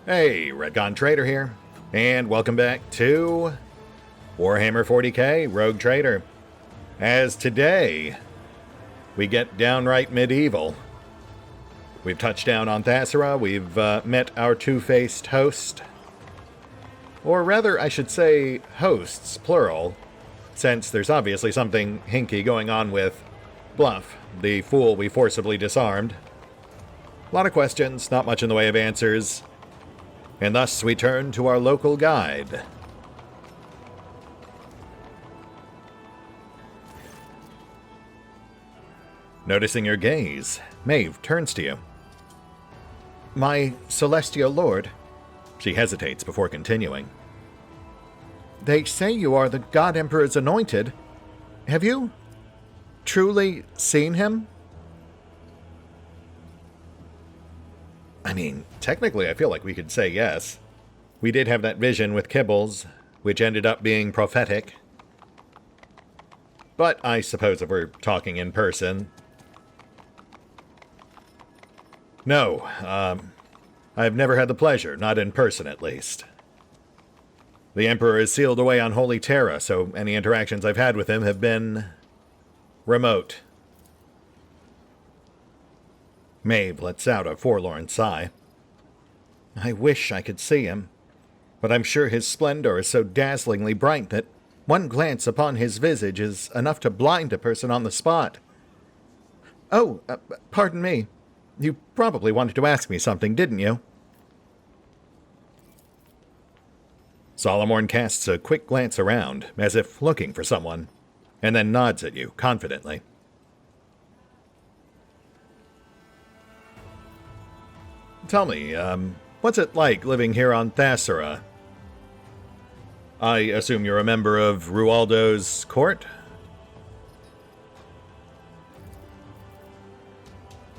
Hey, RetconRaider here, and welcome back to Warhammer 40k Rogue Trader. As today, we get downright medieval. We've touched down on Thasara, we've met our two-faced host. Or rather, I should say hosts, plural, since there's obviously something hinky going on with Bluff, the fool we forcibly disarmed. A lot of questions, not much in the way of answers. And thus we turn to our local guide. Noticing your gaze, Maeve turns to you. My celestial lord. She hesitates before continuing. They say you are the God Emperor's anointed. Have you truly seen him? I mean, technically I feel like we could say yes. We did have that vision with Kibbles, which ended up being prophetic. But I suppose if we're talking in person... No, I've never had the pleasure, not in person at least. The Emperor is sealed away on Holy Terra, so any interactions I've had with him have been... remote. Maeve lets out a forlorn sigh. I wish I could see him, but I'm sure his splendor is so dazzlingly bright that one glance upon his visage is enough to blind a person on the spot. Oh, pardon me. You probably wanted to ask me something, didn't you? Solomorn casts a quick glance around, as if looking for someone, and then nods at you confidently. Tell me, what's it like living here on Thasara? I assume you're a member of Rualdo's court?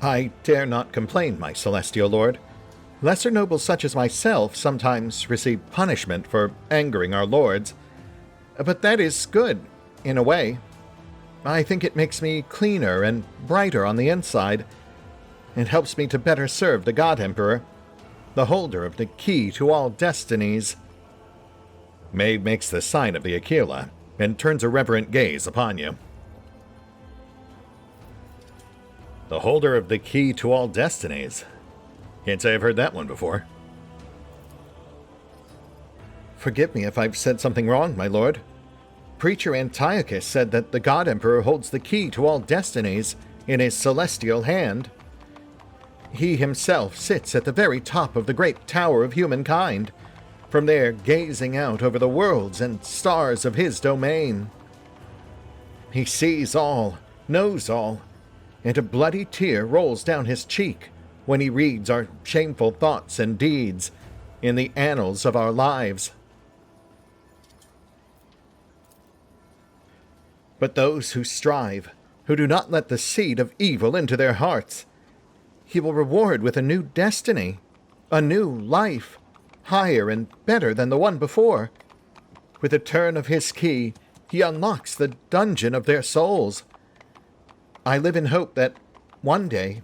I dare not complain, my celestial lord. Lesser nobles such as myself sometimes receive punishment for angering our lords. But that is good, in a way. I think it makes me cleaner and brighter on the inside. It helps me to better serve the God Emperor, the holder of the key to all destinies. Maeve makes the sign of the Aquila, and turns a reverent gaze upon you. The holder of the key to all destinies. Can't say I've heard that one before. Forgive me if I've said something wrong, my lord. Preacher Antiochus said that the God Emperor holds the key to all destinies in his celestial hand. He himself sits at the very top of the great tower of humankind, from there gazing out over the worlds and stars of his domain. He sees all, knows all, and a bloody tear rolls down his cheek when he reads our shameful thoughts and deeds in the annals of our lives. But those who strive, who do not let the seed of evil into their hearts, he will reward with a new destiny, a new life, higher and better than the one before. With a turn of his key, he unlocks the dungeon of their souls. I live in hope that one day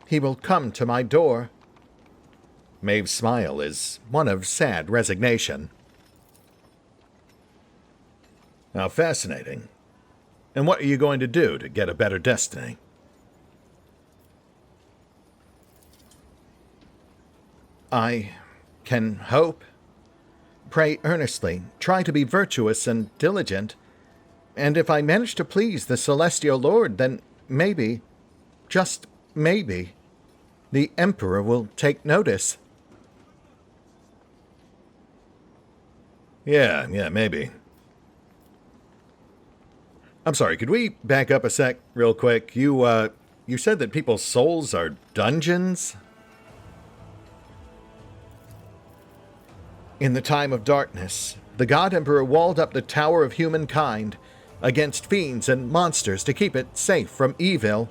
he will come to my door. Maeve's smile is one of sad resignation. How fascinating. And what are you going to do to get a better destiny? I can hope. Pray earnestly, try to be virtuous and diligent, and if I manage to please the Celestial Lord, then maybe, just maybe, the Emperor will take notice. Yeah, maybe. I'm sorry, could we back up a sec real quick? You said that people's souls are dungeons? In the time of darkness, the God Emperor walled up the tower of humankind against fiends and monsters to keep it safe from evil.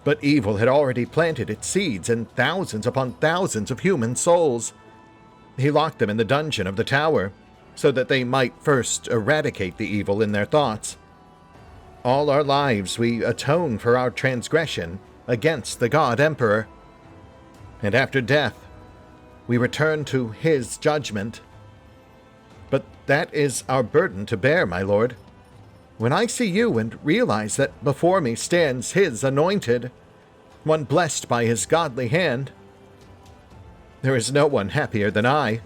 But evil had already planted its seeds in thousands upon thousands of human souls. He locked them in the dungeon of the tower, so that they might first eradicate the evil in their thoughts. All our lives we atone for our transgression against the God Emperor. And after death, we return to his judgment. But that is our burden to bear, my lord. When I see you and realize that before me stands his anointed, one blessed by his godly hand, there is no one happier than I.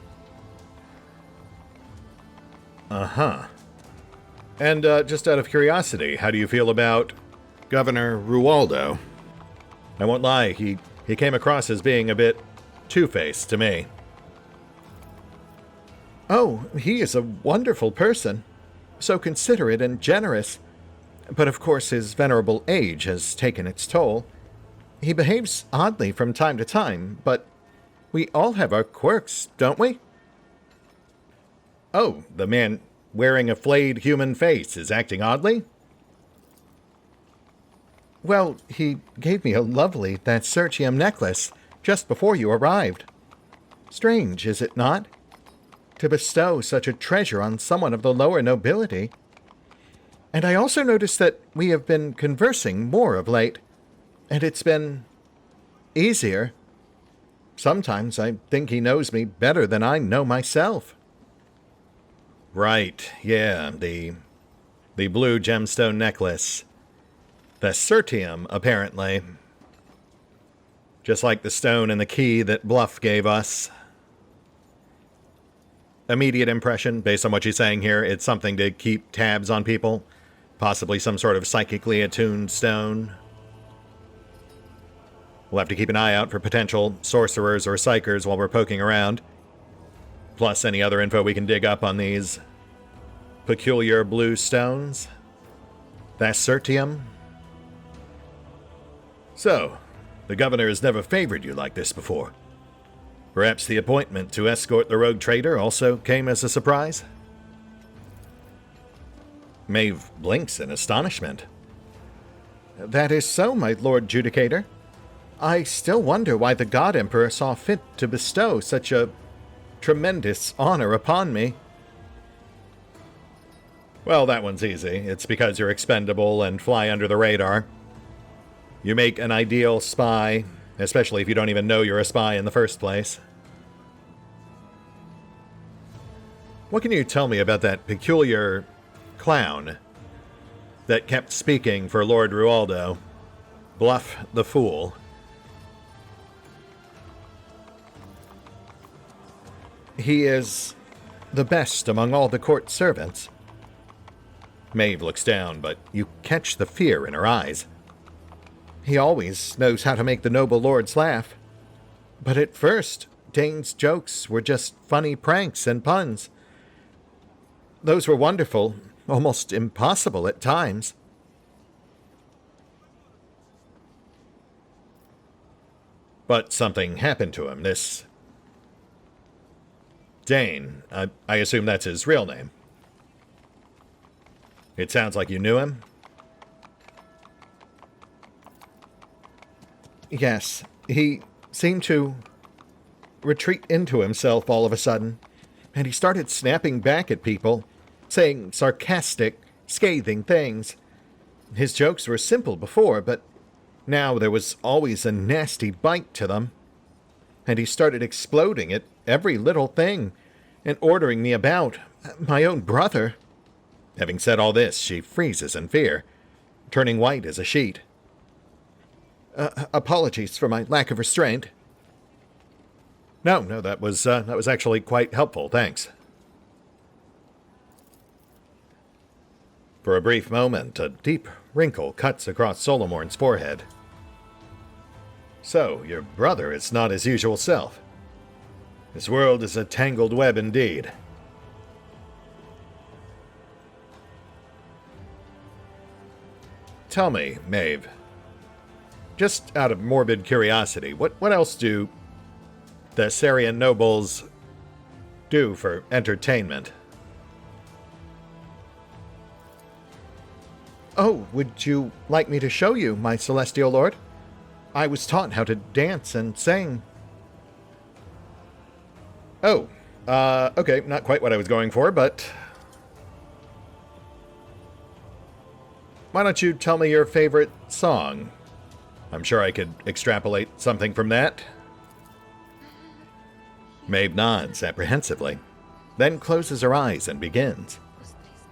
Uh-huh. And just out of curiosity, how do you feel about Governor Rualdo? I won't lie, he came across as being a bit two-faced to me. Oh, he is a wonderful person. So considerate and generous. But of course his venerable age has taken its toll. He behaves oddly from time to time, but we all have our quirks, don't we? Oh, the man wearing a flayed human face is acting oddly? Well, he gave me a lovely Lacerax necklace just before you arrived. Strange, is it not? To bestow such a treasure on someone of the lower nobility. And I also noticed that we have been conversing more of late, and it's been easier. Sometimes I think he knows me better than I know myself. Right, yeah, the blue gemstone necklace. The Certium, apparently. Just like the stone and the key that Bluff gave us. Immediate impression, based on what she's saying here, it's something to keep tabs on people. Possibly some sort of psychically attuned stone. We'll have to keep an eye out for potential sorcerers or psychers while we're poking around. Plus any other info we can dig up on these peculiar blue stones. That's Certium. So, the governor has never favored you like this before. Perhaps the appointment to escort the rogue trader also came as a surprise? Maeve blinks in astonishment. That is so, my Lord Judicator. I still wonder why the God Emperor saw fit to bestow such a tremendous honor upon me. Well, that one's easy. It's because you're expendable and fly under the radar. You make an ideal spy, especially if you don't even know you're a spy in the first place. What can you tell me about that peculiar clown that kept speaking for Lord Rualdo? Bluff the Fool. He is the best among all the court servants. Maeve looks down, but you catch the fear in her eyes. He always knows how to make the noble lords laugh. But at first, Dane's jokes were just funny pranks and puns. Those were wonderful, almost impossible at times. But something happened to him, this Dane. I assume that's his real name. It sounds like you knew him? Yes, he seemed to retreat into himself all of a sudden, and he started snapping back at people, saying sarcastic, scathing things. His jokes were simple before, but now there was always a nasty bite to them. And he started exploding at every little thing, and ordering me about my own brother. Having said all this, she freezes in fear, turning white as a sheet. Apologies for my lack of restraint. No, that was actually quite helpful, thanks. For a brief moment, a deep wrinkle cuts across Solomorn's forehead. So, your brother is not his usual self. This world is a tangled web indeed. Tell me, Maeve, just out of morbid curiosity, what else do the Sarian nobles do for entertainment? Oh, would you like me to show you, my celestial lord? I was taught how to dance and sing. Oh, okay, not quite what I was going for, but why don't you tell me your favorite song? I'm sure I could extrapolate something from that. Maeve nods apprehensively, then closes her eyes and begins.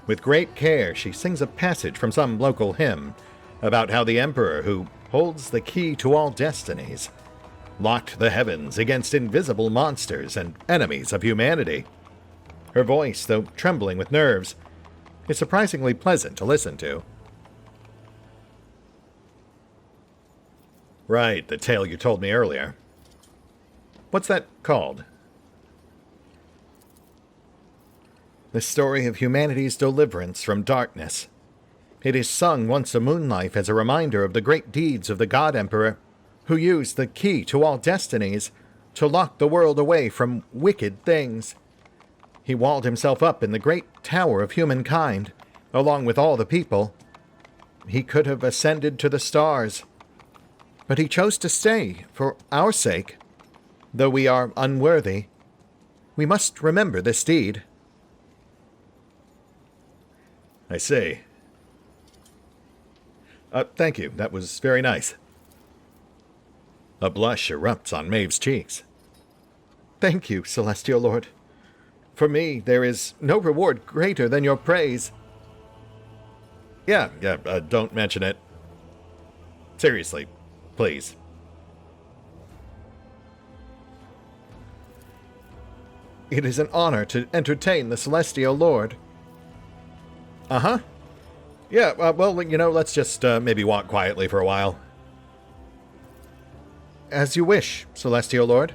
With great care, she sings a passage from some local hymn about how the Emperor, who holds the key to all destinies, locked the heavens against invisible monsters and enemies of humanity. Her voice, though trembling with nerves, is surprisingly pleasant to listen to. Right, the tale you told me earlier. What's that called? The story of humanity's deliverance from darkness. It is sung once a moonlife as a reminder of the great deeds of the God Emperor, who used the key to all destinies to lock the world away from wicked things. He walled himself up in the great tower of humankind, along with all the people. He could have ascended to the stars, but he chose to stay for our sake. Though we are unworthy, we must remember this deed. I see. Thank you. That was very nice. A blush erupts on Maeve's cheeks. Thank you, Celestial Lord. For me, there is no reward greater than your praise. Yeah, don't mention it. Seriously, please. It is an honor to entertain the Celestial Lord. Uh-huh. Yeah, well, let's just maybe walk quietly for a while. As you wish, Celestial Lord.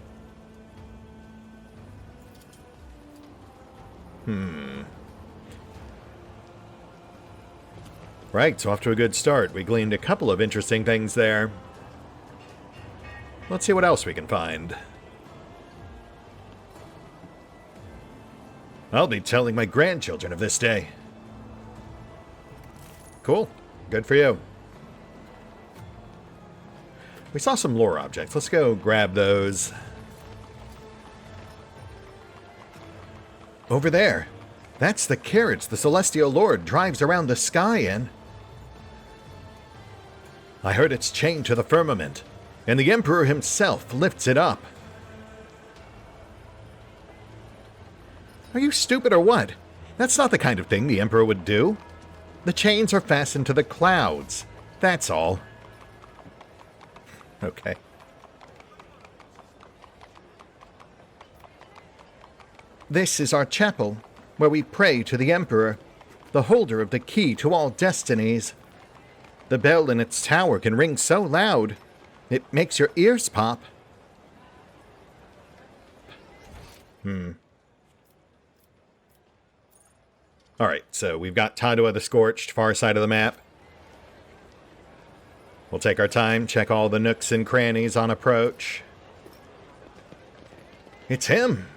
Right, so off to a good start. We gleaned a couple of interesting things there. Let's see what else we can find. I'll be telling my grandchildren of this day. Cool. Good for you. We saw some lore objects. Let's go grab those. Over there. That's the carriage the Celestial Lord drives around the sky in. I heard it's chained to the firmament, and the Emperor himself lifts it up. Are you stupid or what? That's not the kind of thing the Emperor would do. The chains are fastened to the clouds. That's all. Okay. This is our chapel, where we pray to the Emperor, the holder of the key to all destinies. The bell in its tower can ring so loud, it makes your ears pop. Alright, so we've got Tadua the Scorched, far side of the map. We'll take our time, check all the nooks and crannies on approach. It's him!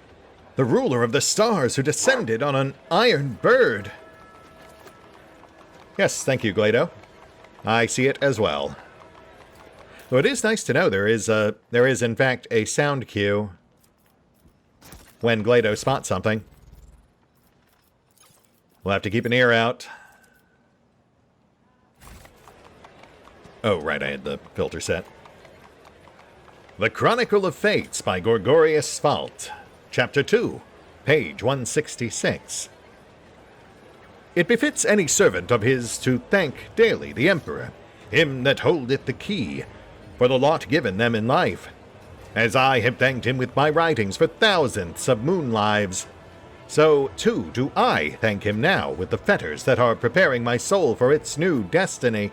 The ruler of the stars who descended on an iron bird! Yes, thank you, Glado. I see it as well. Though it is nice to know there is in fact a sound cue when Glado spots something. We'll have to keep an ear out. Oh, right, I had the filter set. The Chronicle of Fates by Gorgorius Falt. Chapter 2, page 166. It befits any servant of his to thank daily the Emperor, him that holdeth the key, for the lot given them in life, as I have thanked him with my writings for thousandths of moon lives. So, too, do I thank him now with the fetters that are preparing my soul for its new destiny.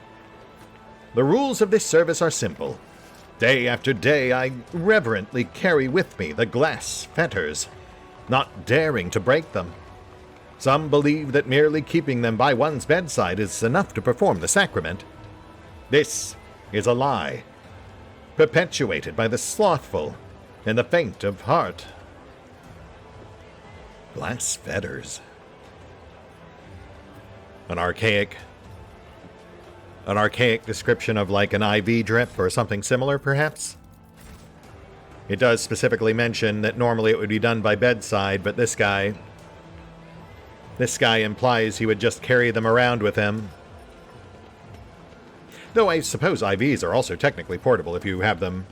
The rules of this service are simple. Day after day I reverently carry with me the glass fetters, not daring to break them. Some believe that merely keeping them by one's bedside is enough to perform the sacrament. This is a lie, perpetuated by the slothful and the faint of heart. Glass fetters. An archaic description of like an IV drip or something similar, perhaps? It does specifically mention that normally it would be done by bedside, but this guy implies he would just carry them around with him. Though I suppose IVs are also technically portable if you have them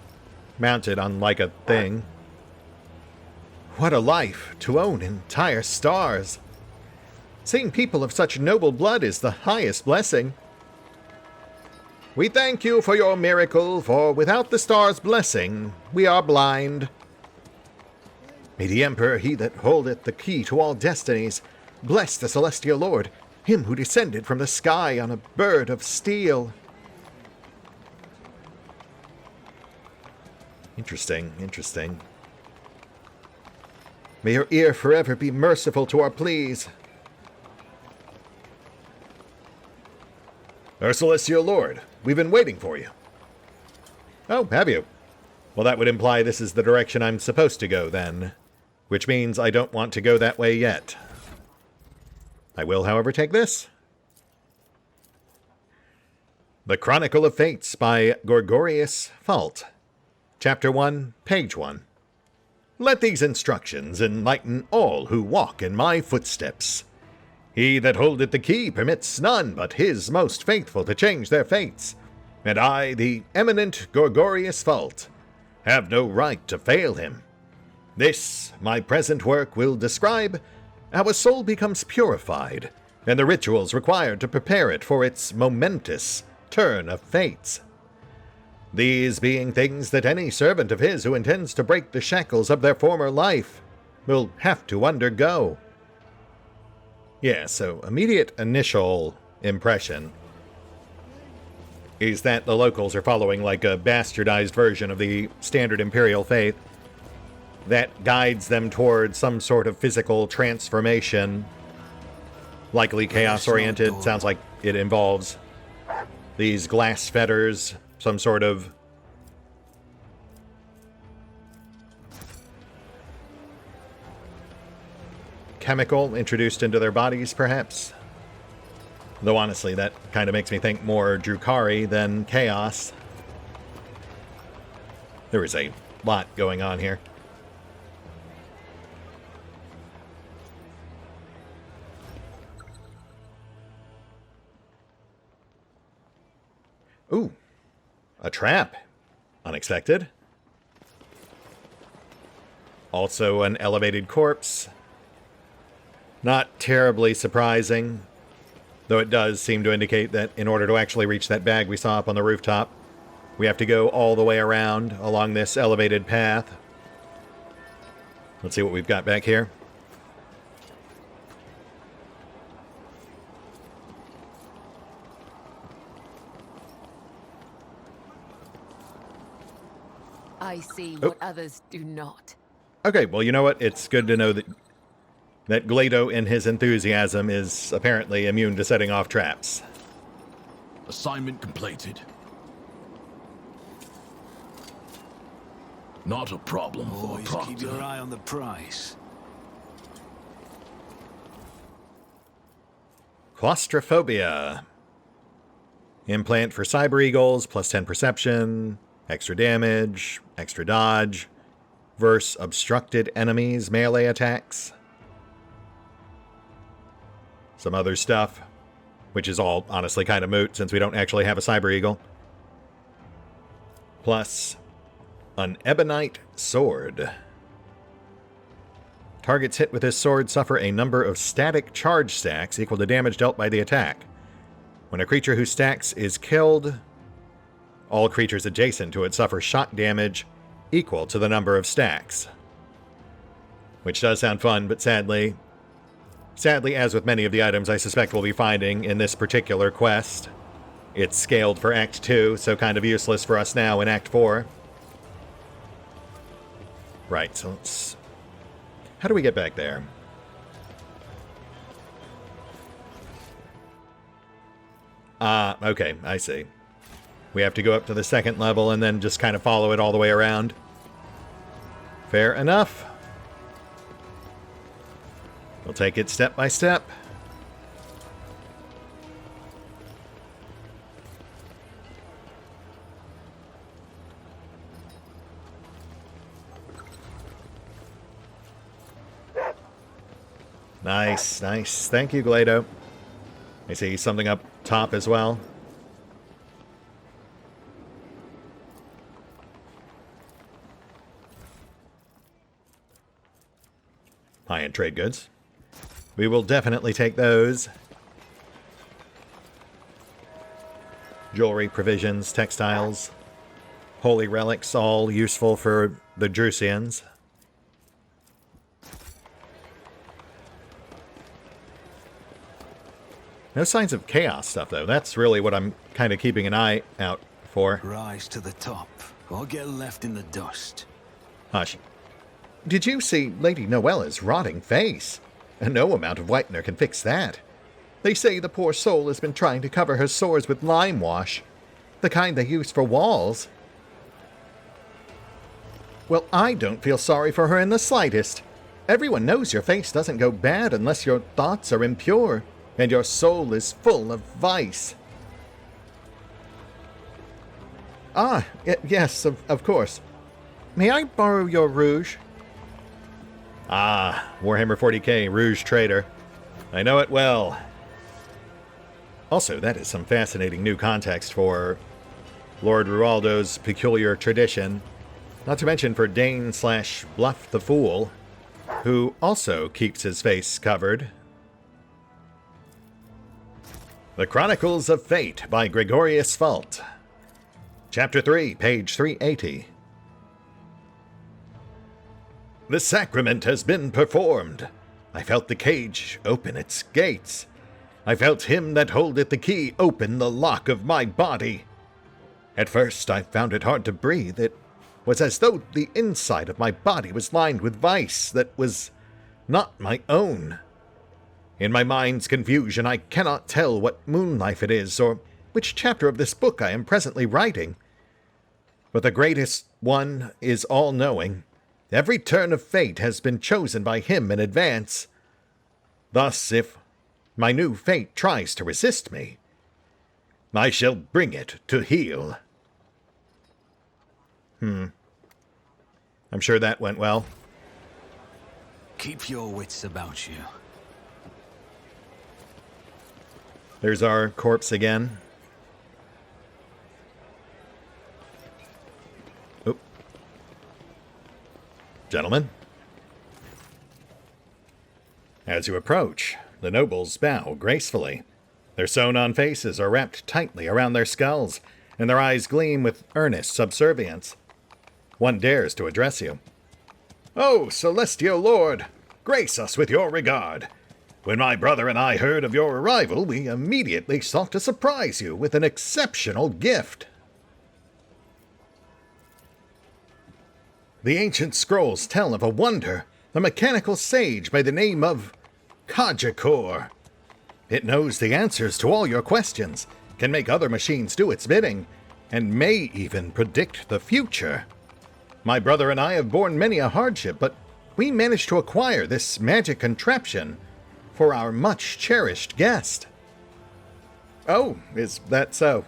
mounted on like a thing. What a life, to own entire stars. Seeing people of such noble blood is the highest blessing. We thank you for your miracle, for without the stars' blessing, we are blind. May the Emperor, he that holdeth the key to all destinies, bless the celestial lord, him who descended from the sky on a bird of steel. Interesting, interesting. May your ear forever be merciful to our pleas. Our celestial lord, we've been waiting for you. Oh, have you? Well, that would imply this is the direction I'm supposed to go, then. Which means I don't want to go that way yet. I will, however, take this. The Chronicle of Fates by Gorgorius Falt. Chapter 1, Page 1. Let these instructions enlighten all who walk in my footsteps. He that holdeth the key permits none but his most faithful to change their fates, and I, the eminent Gorgorius Falt, have no right to fail him. This, my present work, will describe how a soul becomes purified, and the rituals required to prepare it for its momentous turn of fates. These being things that any servant of his who intends to break the shackles of their former life will have to undergo. Yeah, so immediate initial impression is that the locals are following like a bastardized version of the standard imperial faith that guides them towards some sort of physical transformation, likely chaos-oriented. Sounds like it involves these glass fetters, some sort of chemical introduced into their bodies, perhaps. Though honestly, that kind of makes me think more Drukhari than chaos. There is a lot going on here. Ooh, a trap. Unexpected. Also an elevated corpse. Not terribly surprising, though it does seem to indicate that in order to actually reach that bag we saw up on the rooftop, we have to go all the way around along this elevated path. Let's see what we've got back here. I see what others do not. Okay, well, you know what? It's good to know that Glado, in his enthusiasm, is apparently immune to setting off traps. Assignment completed. Not a problem for a proctor. Keep your eye on the price. Claustrophobia. Implant for Cyber Eagles, plus 10 perception, extra damage, extra dodge, versus obstructed enemies, melee attacks. Some other stuff, which is all honestly kind of moot since we don't actually have a Cyber Eagle. Plus, an Ebonite Sword. Targets hit with this sword suffer a number of static charge stacks equal to damage dealt by the attack. When a creature whose stacks is killed, all creatures adjacent to it suffer shock damage equal to the number of stacks. Which does sound fun, but sadly, as with many of the items I suspect we'll be finding in this particular quest, it's scaled for Act 2, so kind of useless for us now in Act 4. Right, so let's... How do we get back there? Okay, I see. We have to go up to the second level and then just kind of follow it all the way around. Fair enough. We'll take it step by step. Nice, nice. Thank you, Glado. I see something up top as well. high-end trade goods. We will definitely take those. Jewelry, provisions, textiles, holy relics, all useful for the Drusians. No signs of chaos stuff, though. That's really what I'm kind of keeping an eye out for. Rise to the top, or get left in the dust. Hush. Did you see Lady Noella's rotting face? No amount of whitener can fix that. They say the poor soul has been trying to cover her sores with lime wash, the kind they use for walls. Well, I don't feel sorry for her in the slightest. Everyone knows your face doesn't go bad unless your thoughts are impure, and your soul is full of vice. Ah, yes, of course. May I borrow your rouge? Ah, Warhammer 40k, Rouge Trader. I know it well. Also, that is some fascinating new context for Lord Rualdo's peculiar tradition. Not to mention for Dane/Bluff the Fool, who also keeps his face covered. The Chronicles of Fate by Gregorius Falt. Chapter 3, page 380. The sacrament has been performed. I felt the cage open its gates. I felt him that holdeth the key open the lock of my body. At first I found it hard to breathe. It was as though the inside of my body was lined with vice that was not my own. In my mind's confusion, I cannot tell what moon life it is, or which chapter of this book I am presently writing. But the greatest one is all-knowing. Every turn of fate has been chosen by him in advance. Thus, if my new fate tries to resist me, I shall bring it to heel. I'm sure that went well. Keep your wits about you. There's our corpse again. Oop. Gentlemen. As you approach, the nobles bow gracefully. Their sewn-on faces are wrapped tightly around their skulls, and their eyes gleam with earnest subservience. One dares to address you. "Oh, celestial lord, grace us with your regard. When my brother and I heard of your arrival, we immediately sought to surprise you with an exceptional gift." The ancient scrolls tell of a wonder, a mechanical sage by the name of Kajikor. It knows the answers to all your questions, can make other machines do its bidding, and may even predict the future. My brother and I have borne many a hardship, but we managed to acquire this magic contraption for our much-cherished guest. Oh, is that so?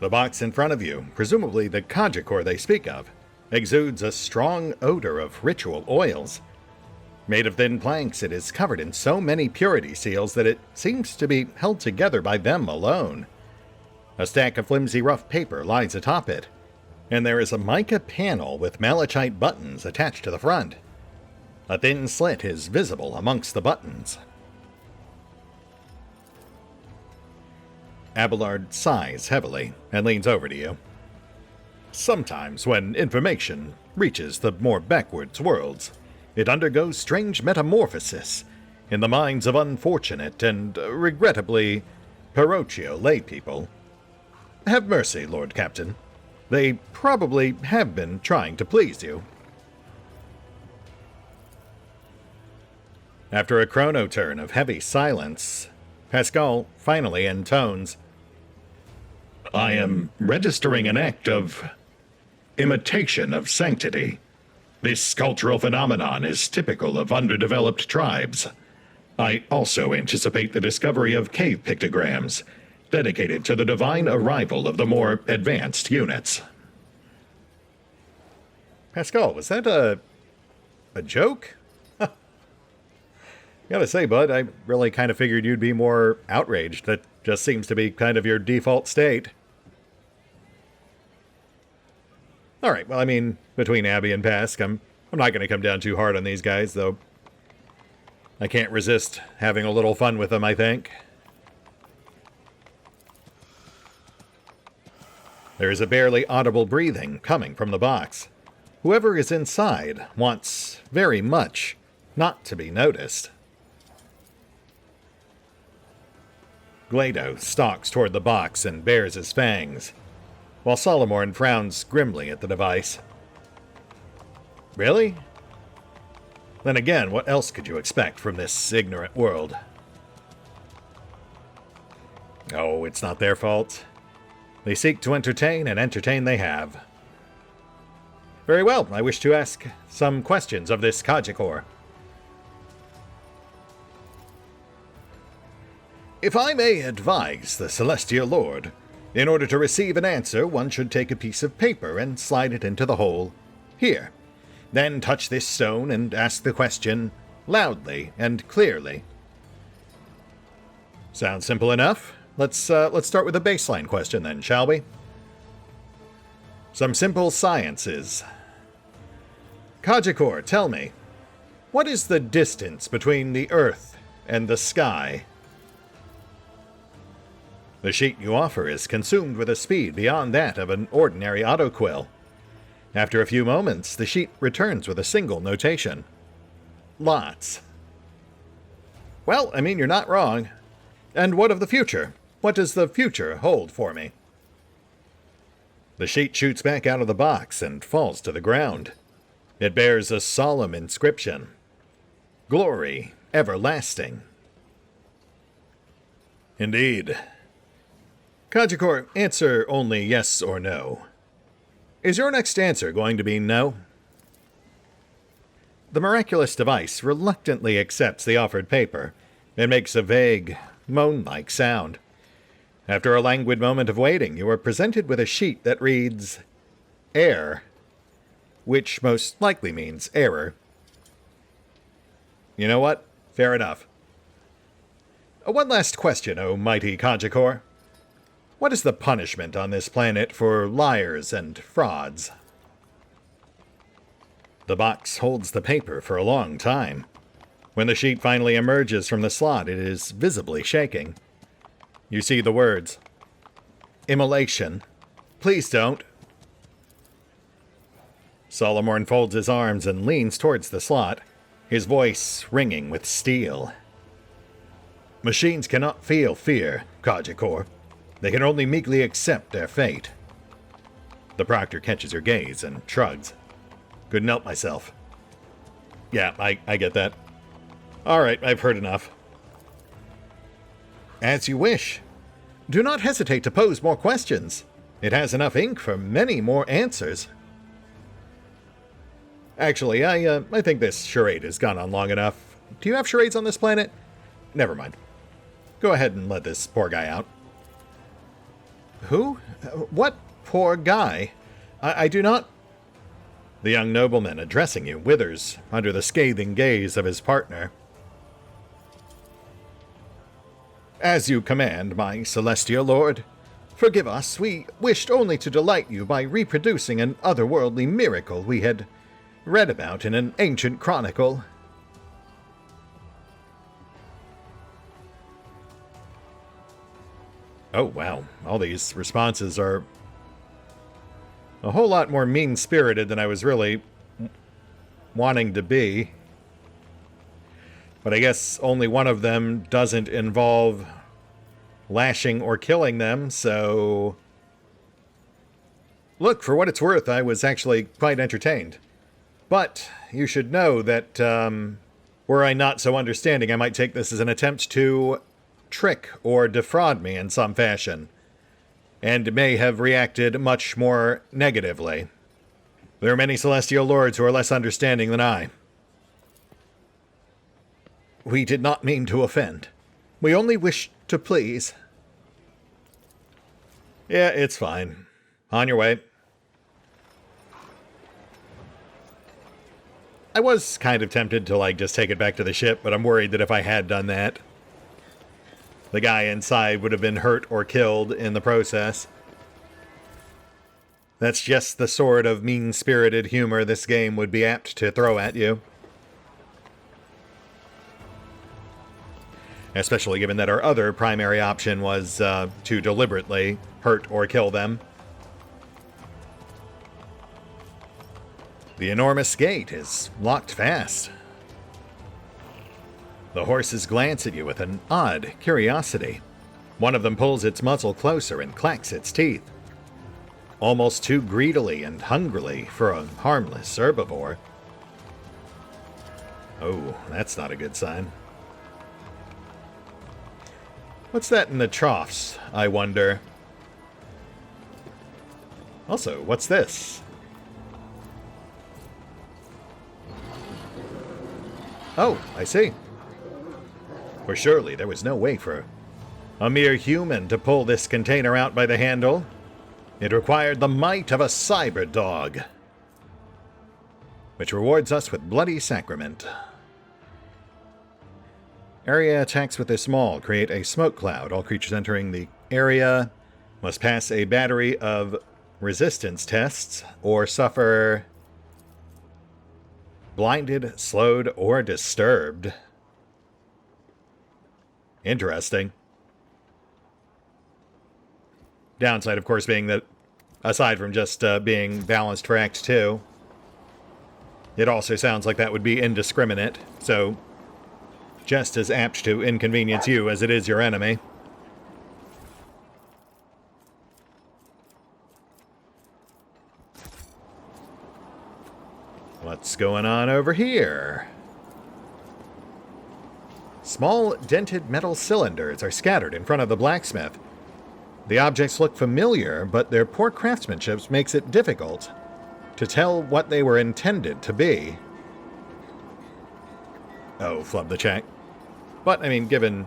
The box in front of you, presumably the Kajikor they speak of, exudes a strong odor of ritual oils. Made of thin planks, it is covered in so many purity seals that it seems to be held together by them alone. A stack of flimsy rough paper lies atop it, and there is a mica panel with malachite buttons attached to the front. A thin slit is visible amongst the buttons. Abelard sighs heavily and leans over to you. Sometimes when information reaches the more backwards worlds, it undergoes strange metamorphosis in the minds of unfortunate and, regrettably, parochial laypeople. Have mercy, Lord Captain. They probably have been trying to please you. After a chronoturn of heavy silence, Pascal finally intones, "I am registering an act of imitation of sanctity. This cultural phenomenon is typical of underdeveloped tribes. I also anticipate the discovery of cave pictograms dedicated to the divine arrival of the more advanced units." Pascal, was that a joke? Gotta say, bud, I really kind of figured you'd be more outraged. That just seems to be kind of your default state. Alright, well, I mean, between Abby and Pask, I'm I'm not going to come down too hard on these guys, though. I can't resist having a little fun with them, I think. There is a barely audible breathing coming from the box. Whoever is inside wants very much not to be noticed. Glado stalks toward the box and bares his fangs, while Solomorn frowns grimly at the device. Really? Then again, what else could you expect from this ignorant world? Oh, it's not their fault. They seek to entertain, and entertain they have. Very well, I wish to ask some questions of this Kajikor. If I may advise the Celestial Lord, in order to receive an answer, one should take a piece of paper and slide it into the hole here. Then touch this stone and ask the question loudly and clearly. Sounds simple enough. Let's start with a baseline question then, shall we? Some simple sciences. Kajikor, tell me, what is the distance between the Earth and the sky? The sheet you offer is consumed with a speed beyond that of an ordinary autoquill. After a few moments, the sheet returns with a single notation. Lots. Well, I mean, you're not wrong. And what of the future? What does the future hold for me? The sheet shoots back out of the box and falls to the ground. It bears a solemn inscription. Glory everlasting. Indeed. Kajikor, answer only yes or no. Is your next answer going to be no? The miraculous device reluctantly accepts the offered paper and makes a vague, moan-like sound. After a languid moment of waiting, you are presented with a sheet that reads, Air, which most likely means error. You know what? Fair enough. One last question, O mighty Kajikor. What is the punishment on this planet for liars and frauds? The box holds the paper for a long time. When the sheet finally emerges from the slot, it is visibly shaking. You see the words, Immolation. Please don't. Solomorn folds his arms and leans towards the slot, his voice ringing with steel. Machines cannot feel fear, Kajikor. They can only meekly accept their fate. The proctor catches your gaze and shrugs. Couldn't help myself. Yeah, I get that. All right, I've heard enough. As you wish. Do not hesitate to pose more questions. It has enough ink for many more answers. Actually, I think this charade has gone on long enough. Do you have charades on this planet? Never mind. Go ahead and let this poor guy out. Who? What poor guy? I do not... The young nobleman addressing you withers under the scathing gaze of his partner. As you command, my celestial lord. Forgive us, we wished only to delight you by reproducing an otherworldly miracle we had read about in an ancient chronicle. Oh, wow. All these responses are a whole lot more mean-spirited than I was really wanting to be. But I guess only one of them doesn't involve lashing or killing them, so... Look, for what it's worth, I was actually quite entertained. But you should know that, were I not so understanding, I might take this as an attempt to trick or defraud me in some fashion, and may have reacted much more negatively. There are many celestial lords who are less understanding than I. We did not mean to offend. We only wished to please. Yeah, it's fine. On your way. I was kind of tempted to, just take it back to the ship, but I'm worried that if I had done that, the guy inside would have been hurt or killed in the process. That's just the sort of mean-spirited humor this game would be apt to throw at you. Especially given that our other primary option was to deliberately hurt or kill them. The enormous gate is locked fast. The horses glance at you with an odd curiosity. One of them pulls its muzzle closer and clacks its teeth, almost too greedily and hungrily for a harmless herbivore. Oh, that's not a good sign. What's that in the troughs, I wonder? Also, what's this? Oh, I see. For surely there was no way for a mere human to pull this container out by the handle. It required the might of a cyber dog, which rewards us with bloody sacrament. Area attacks with this maul create a smoke cloud. All creatures entering the area must pass a battery of resistance tests or suffer blinded, slowed, or disturbed. Interesting. Downside, of course, being that, aside from just being balanced for Act 2, it also sounds like that would be indiscriminate, so just as apt to inconvenience you as it is your enemy. What's going on over here? Small dented metal cylinders are scattered in front of the blacksmith. The objects look familiar, but their poor craftsmanship makes it difficult to tell what they were intended to be. Oh, flub the check. But, I mean, given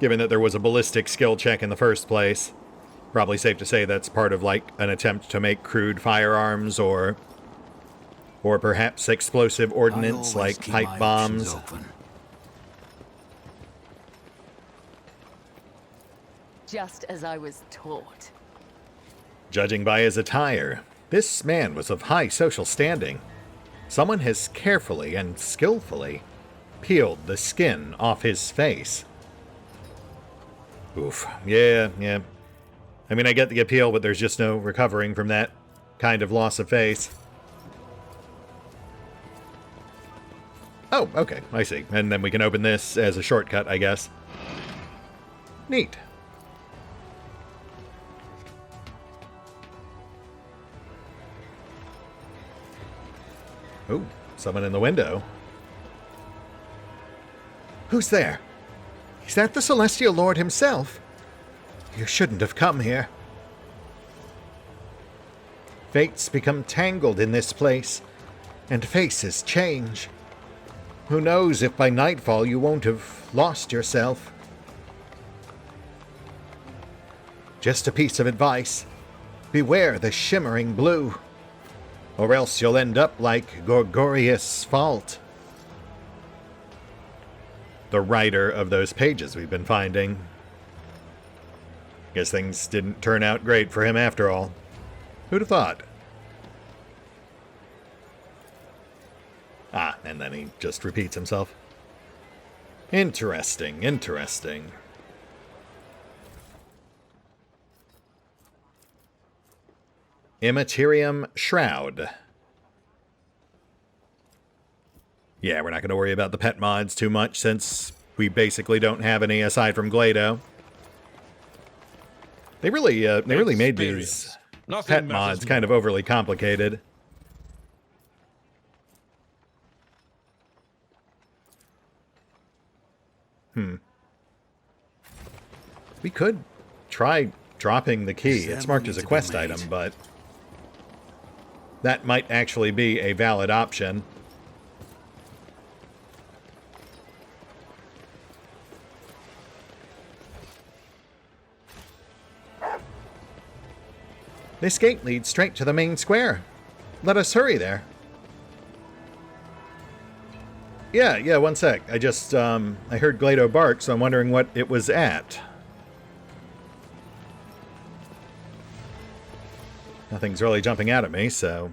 that there was a ballistic skill check in the first place, probably safe to say that's part of, like, an attempt to make crude firearms or perhaps explosive ordnance like pipe bombs. Just as I was taught. Judging by his attire, this man was of high social standing. Someone has carefully and skillfully peeled the skin off his face. Oof. Yeah. I mean, I get the appeal, but there's just no recovering from that kind of loss of face. Oh, okay, I see. And then we can open this as a shortcut, I guess. Neat. Oh, someone in the window. Who's there? Is that the Celestial Lord himself? You shouldn't have come here. Fates become tangled in this place, and faces change. Who knows if by nightfall you won't have lost yourself. Just a piece of advice. Beware the shimmering blue, or else you'll end up like Gorgorius Falt, the writer of those pages we've been finding. Guess things didn't turn out great for him after all. Who'd have thought? Ah, and then he just repeats himself. Interesting. Immaterium Shroud. Yeah, we're not going to worry about the pet mods too much since we basically don't have any aside from Glado. They really made these pet mods kind of overly complicated. We could try dropping the key. It's marked as a quest item, but that might actually be a valid option. This gate leads straight to the main square. Let us hurry there. Yeah, one sec. I just, I heard Glado bark, so I'm wondering what it was at. Nothing's really jumping out at me, so...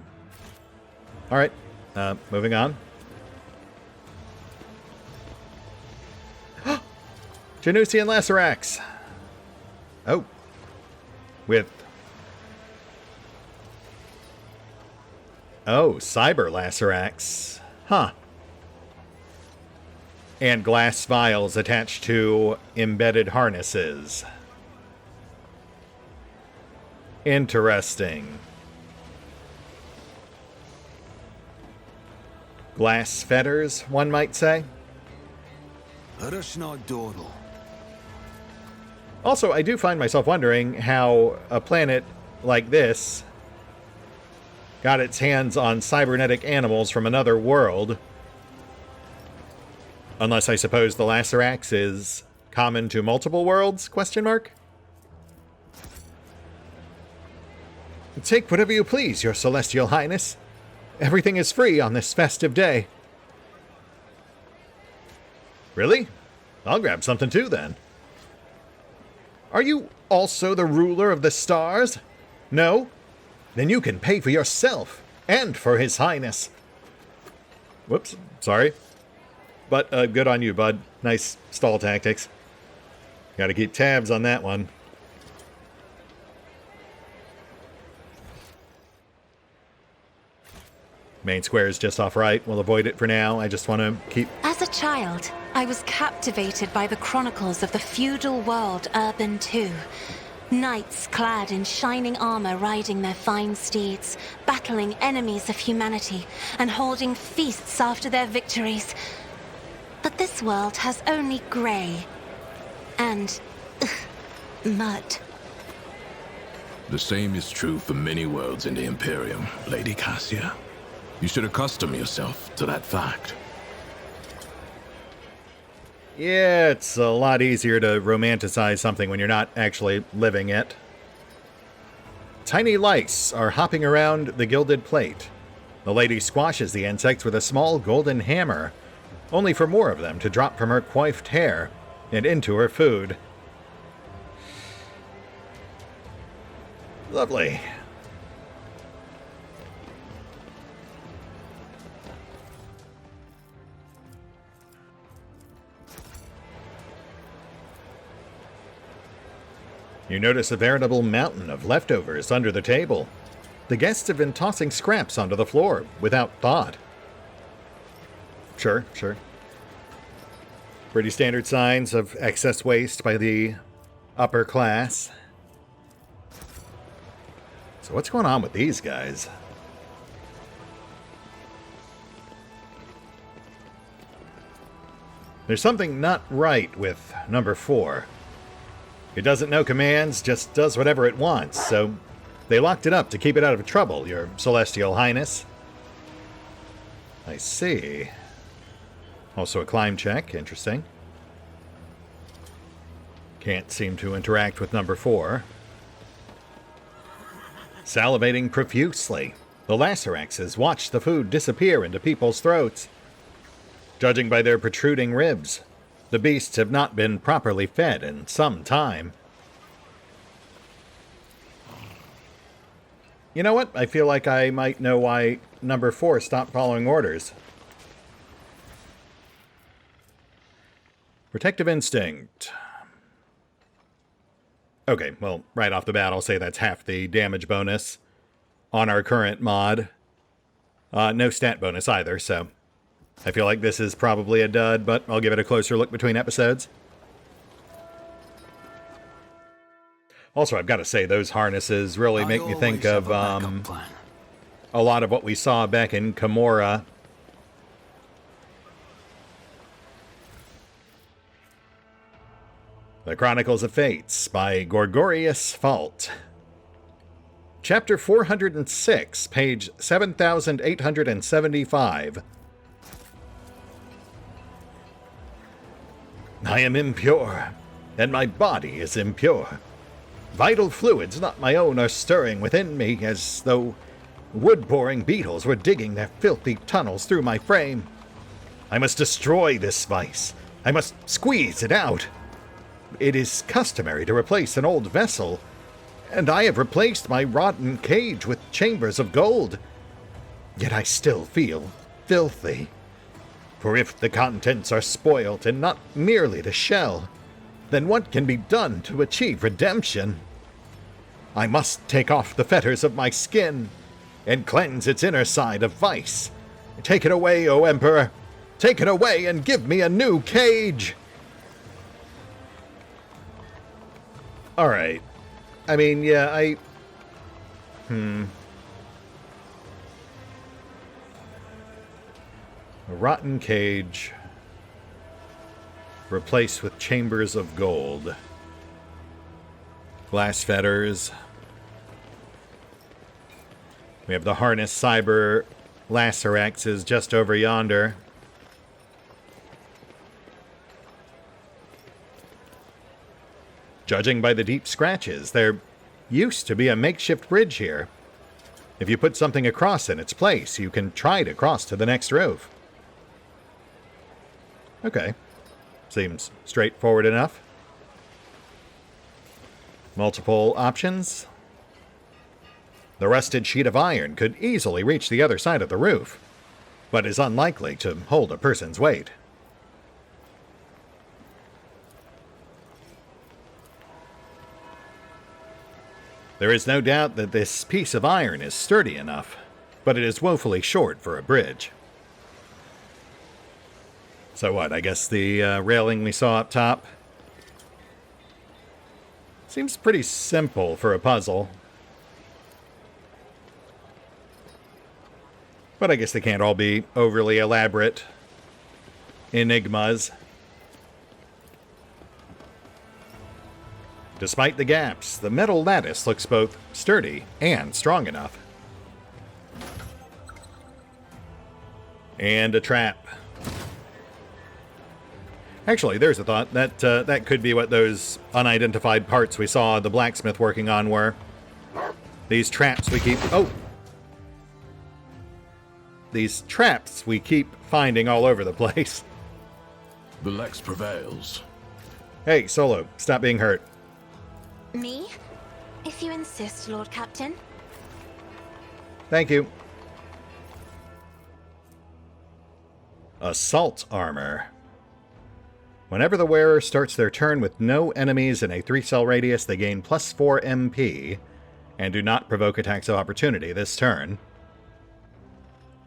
Alright, moving on. Janusi and Lacerax! Oh. With... Oh, Cyber Lacerax. Huh. And glass vials attached to embedded harnesses. Interesting. Glass fetters, one might say. Also, I do find myself wondering how a planet like this got its hands on cybernetic animals from another world. Unless I suppose the Lacerax is common to multiple worlds, question mark? Take whatever you please, your celestial highness. Everything is free on this festive day. Really? I'll grab something too, then. Are you also the ruler of the stars? No? Then you can pay for yourself and for his highness. Whoops, sorry. But good on you, bud. Nice stall tactics. Gotta keep tabs on that one. Main square is just off right. We'll avoid it for now. I just want to keep... As a child, I was captivated by the chronicles of the feudal world Urban II. Knights clad in shining armor riding their fine steeds, battling enemies of humanity, and holding feasts after their victories. But this world has only grey and mud. The same is true for many worlds in the Imperium, Lady Cassia. You should accustom yourself to that fact. Yeah, it's a lot easier to romanticize something when you're not actually living it. Tiny lice are hopping around the gilded plate. The lady squashes the insects with a small golden hammer, only for more of them to drop from her coiffed hair and into her food. Lovely. You notice a veritable mountain of leftovers under the table. The guests have been tossing scraps onto the floor without thought. Sure. Pretty standard signs of excess waste by the upper class. So what's going on with these guys? There's something not right with number 4. It doesn't know commands, just does whatever it wants, so they locked it up to keep it out of trouble, your celestial highness. I see. Also a climb check, interesting. Can't seem to interact with number 4. Salivating profusely, the Laceraxes watch the food disappear into people's throats. Judging by their protruding ribs, the beasts have not been properly fed in some time. You know what? I feel like I might know why number 4 stopped following orders. Protective instinct. Okay, well, right off the bat, I'll say that's half the damage bonus on our current mod. No stat bonus either, so I feel like this is probably a dud, but I'll give it a closer look between episodes. Also, I've got to say, those harnesses really make me think of a lot of what we saw back in Kimura. The Chronicles of Fates by Gorgorius Falt. Chapter 406, page 7875. I am impure, and my body is impure. Vital fluids not my own are stirring within me as though wood-boring beetles were digging their filthy tunnels through my frame. I must destroy this vice. I must squeeze it out. It is customary to replace an old vessel and I have replaced my rotten cage with chambers of gold. Yet I still feel filthy. For if the contents are spoilt and not merely the shell, then what can be done to achieve redemption? I must take off the fetters of my skin and cleanse its inner side of vice. Take it away, O Emperor! Take it away and give me a new cage! Alright. I mean, yeah, A rotten cage replaced with chambers of gold. Glass fetters. We have the harness cyber Lacerax is just over yonder. Judging by the deep scratches, there used to be a makeshift bridge here. If you put something across in its place, you can try to cross to the next roof. Okay. Seems straightforward enough. Multiple options. The rusted sheet of iron could easily reach the other side of the roof, but is unlikely to hold a person's weight. There is no doubt that this piece of iron is sturdy enough, but it is woefully short for a bridge. So what, I guess the railing we saw up top seems pretty simple for a puzzle. But I guess they can't all be overly elaborate enigmas. Despite the gaps, the metal lattice looks both sturdy and strong enough. And a trap. Actually, there's a thought that that could be what those unidentified parts we saw the blacksmith working on were. These traps we keep... Oh! These traps we keep finding all over the place. The Lex prevails. Hey, Solo, stop being hurt. Me? If you insist, Lord Captain. Thank you. Assault armor. Whenever the wearer starts their turn with no enemies in a 3-cell radius, they gain +4 MP and do not provoke attacks of opportunity this turn.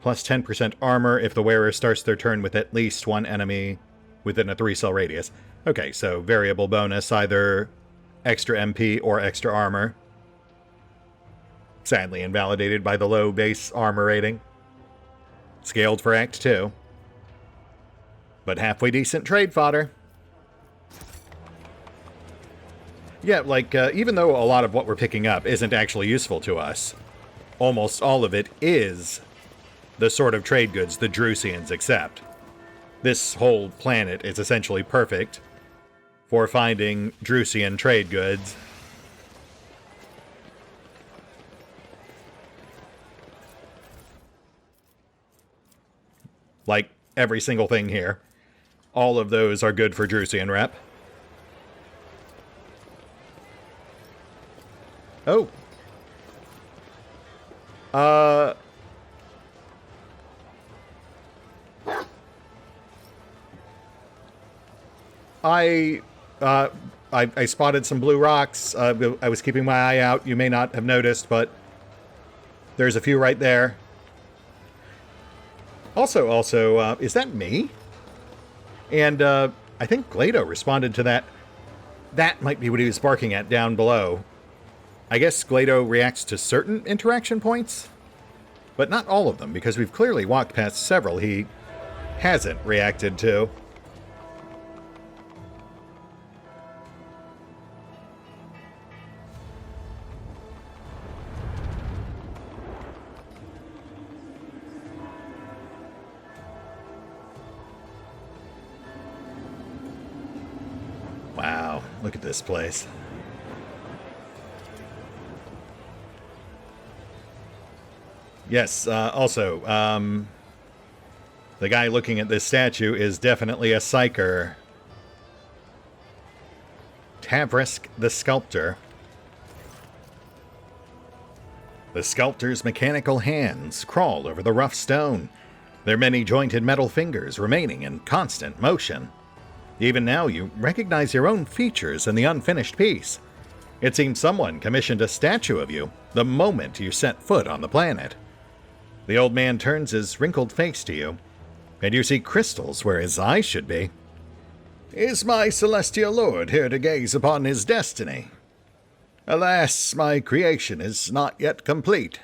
Plus 10% armor if the wearer starts their turn with at least one enemy within a 3-cell radius. Okay, so variable bonus, either extra MP or extra armor. Sadly invalidated by the low base armor rating. Scaled for Act 2. But halfway decent trade fodder. Yeah, like, even though a lot of what we're picking up isn't actually useful to us, almost all of it is the sort of trade goods the Drusians accept. This whole planet is essentially perfect for finding Drusian trade goods. Like every single thing here. All of those are good for Drusian rep. Oh. I spotted some blue rocks. I was keeping my eye out. You may not have noticed, but there's a few right there. Also, is that me? And I think Glado responded to that. That might be what he was barking at down below. I guess Glado reacts to certain interaction points, but not all of them, because we've clearly walked past several he hasn't reacted to. Wow, look at this place. Yes, also, the guy looking at this statue is definitely a psyker. Tavrisk the Sculptor. The sculptor's mechanical hands crawl over the rough stone, their many-jointed metal fingers remaining in constant motion. Even now, you recognize your own features in the unfinished piece. It seems someone commissioned a statue of you the moment you set foot on the planet. The old man turns his wrinkled face to you, and you see crystals where his eyes should be. Is my celestial lord here to gaze upon his destiny? Alas, my creation is not yet complete.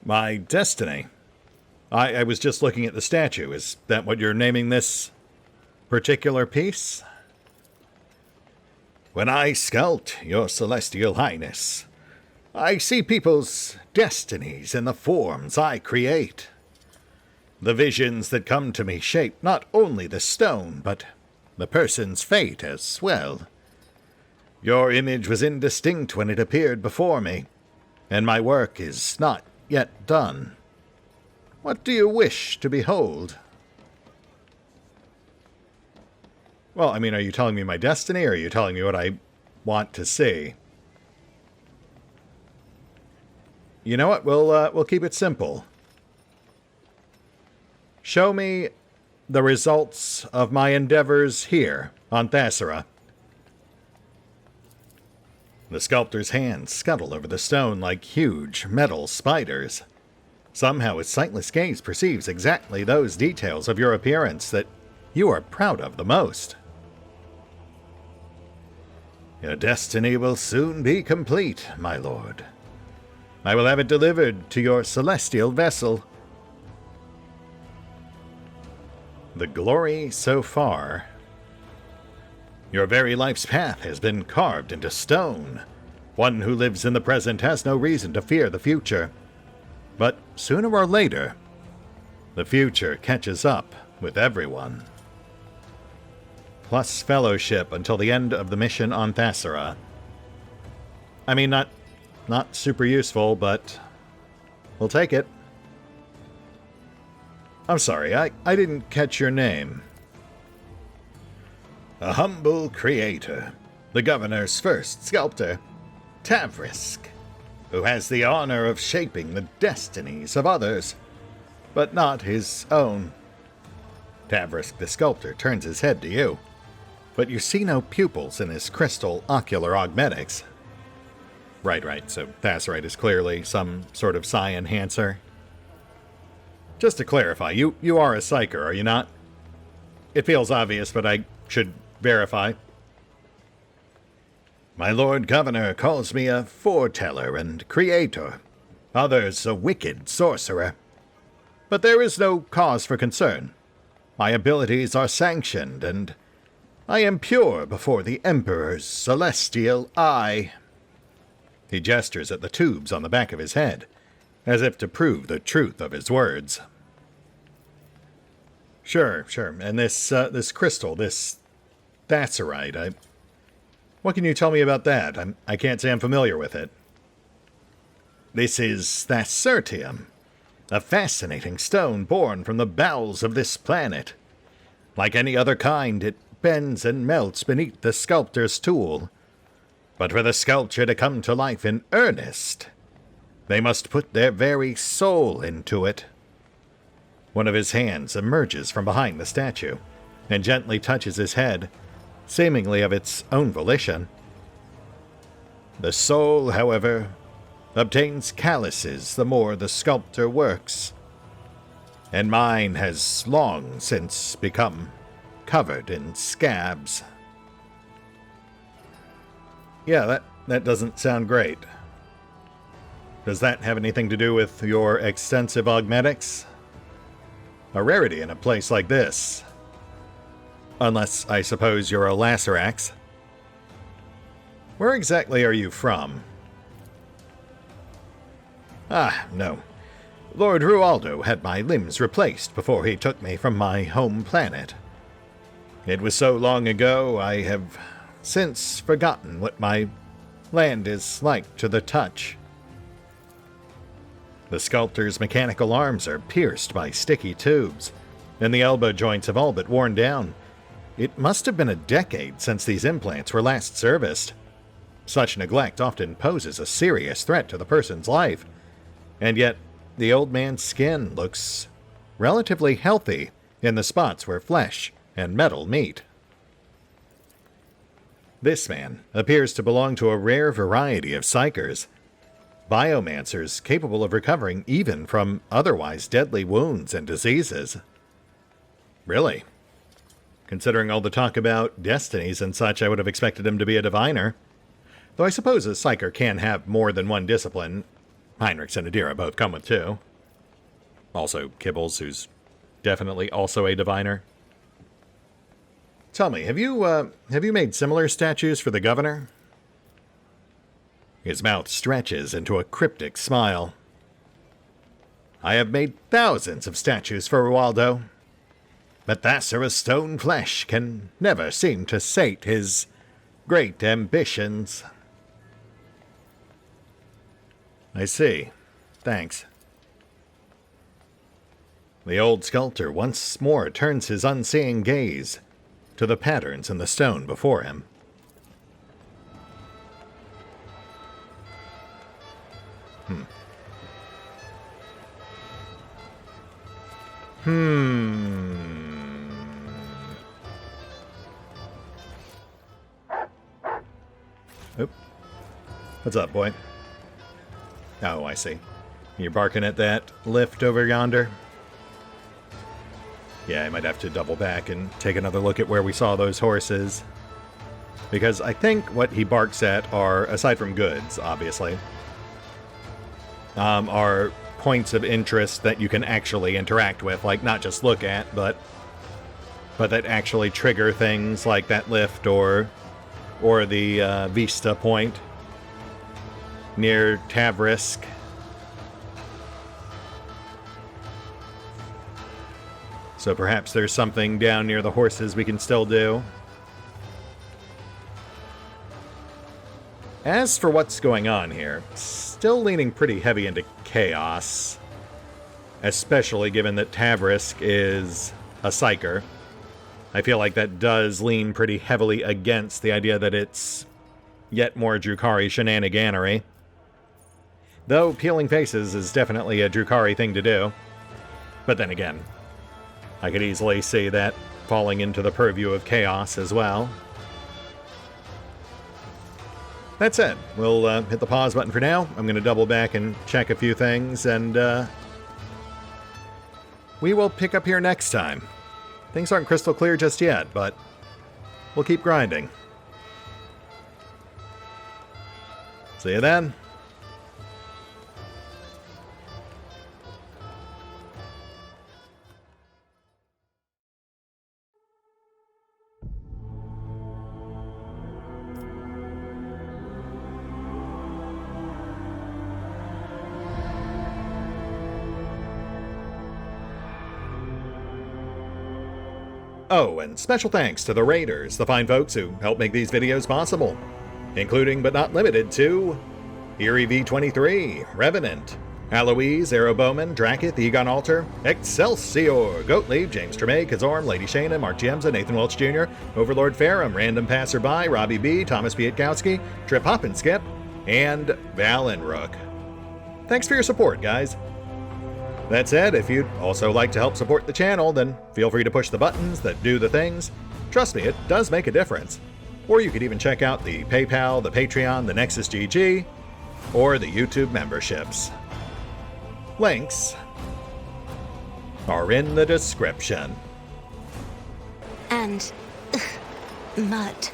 My destiny? I was just looking at the statue. Is that what you're naming this particular piece? When I sculpt, your celestial highness, I see people's destinies in the forms I create. The visions that come to me shape not only the stone, but the person's fate as well. Your image was indistinct when it appeared before me, and my work is not yet done. What do you wish to behold? Well, I mean, are you telling me my destiny, or are you telling me what I want to see? You know what? We'll keep it simple. Show me the results of my endeavors here on Thasera. The sculptor's hands scuttle over the stone like huge metal spiders. Somehow his sightless gaze perceives exactly those details of your appearance that you are proud of the most. Your destiny will soon be complete, my lord. I will have it delivered to your celestial vessel. The glory so far. Your very life's path has been carved into stone. One who lives in the present has no reason to fear the future. But sooner or later, the future catches up with everyone. Plus fellowship until the end of the mission on Thasera. I mean, not super useful, but we'll take it. I'm sorry, I didn't catch your name. A humble creator, the governor's first sculptor, Tavrisk, who has the honor of shaping the destinies of others, but not his own. Tavrisk the sculptor turns his head to you, but you see no pupils in his crystal ocular augmetics. Right, so Thasserite is clearly some sort of psi enhancer. Just to clarify, you are a psyker, are you not? It feels obvious, but I should verify. My Lord Governor calls me a foreteller and creator, others a wicked sorcerer. But there is no cause for concern. My abilities are sanctioned, and I am pure before the Emperor's celestial eye. He gestures at the tubes on the back of his head, as if to prove the truth of his words. Sure. And this crystal, this Thasserite, what can you tell me about that? I can't say I'm familiar with it. This is Thassertium, a fascinating stone born from the bowels of this planet. Like any other kind, it bends and melts beneath the sculptor's tool. But for the sculpture to come to life in earnest, they must put their very soul into it. One of his hands emerges from behind the statue and gently touches his head, seemingly of its own volition. The soul, however, obtains calluses the more the sculptor works, and mine has long since become covered in scabs. Yeah, that doesn't sound great. Does that have anything to do with your extensive augmetics? A rarity in a place like this. Unless, I suppose, you're a Lacerax. Where exactly are you from? Ah, no. Lord Rualdo had my limbs replaced before he took me from my home planet. It was so long ago, I have since forgotten what my land is like to the touch. The sculptor's mechanical arms are pierced by sticky tubes, and the elbow joints have all but worn down. It must have been a decade since these implants were last serviced. Such neglect often poses a serious threat to the person's life, and yet the old man's skin looks relatively healthy in the spots where flesh and metal meet. This man appears to belong to a rare variety of psychers, biomancers capable of recovering even from otherwise deadly wounds and diseases. Really? Considering all the talk about destinies and such, I would have expected him to be a diviner. Though I suppose a psyker can have more than one discipline. Heinrichs and Adira both come with two. Also, Kibbles, who's definitely also a diviner. Tell me, have you made similar statues for the governor? His mouth stretches into a cryptic smile. I have made thousands of statues for Waldo, but Thassa's stone flesh can never seem to sate his great ambitions. I see. Thanks. The old sculptor once more turns his unseeing gaze to the patterns in the stone before him. Oop. What's up, boy? Oh, I see. You're barking at that lift over yonder? Yeah, I might have to double back and take another look at where we saw those horses. Because I think what he barks at are, aside from goods, obviously, are points of interest that you can actually interact with. Like, not just look at, but that actually trigger things like that lift or the Vista point near Tavrisk. So perhaps there's something down near the horses we can still do. As for what's going on here, still leaning pretty heavy into chaos. Especially given that Tavrisk is a psyker. I feel like that does lean pretty heavily against the idea that it's yet more Drukhari shenaniganery. Though peeling faces is definitely a Drukhari thing to do. But then again, I could easily see that falling into the purview of chaos as well. That said, we'll hit the pause button for now. I'm going to double back and check a few things, and we will pick up here next time. Things aren't crystal clear just yet, but we'll keep grinding. See you then. Oh, and special thanks to the Raiders, the fine folks who help make these videos possible, including but not limited to Erie V23, Revenant, Alois, Bowman, Drakiith, EgonAlter, Exsellsior, Gottlieb, James Trimmier, Kazorm, Lady Shayna, Mark Giemza, Nathan Welch Jr., OverlordPherom, RandomPassrby, RobbyB, Tomasz Piątkowski, Triphoppenskip, and Valinrook. Thanks for your support, guys. That said, if you'd also like to help support the channel, then feel free to push the buttons that do the things. Trust me, it does make a difference. Or you could even check out the PayPal, the Patreon, the Nexus GG, or the YouTube memberships. Links are in the description. And mud.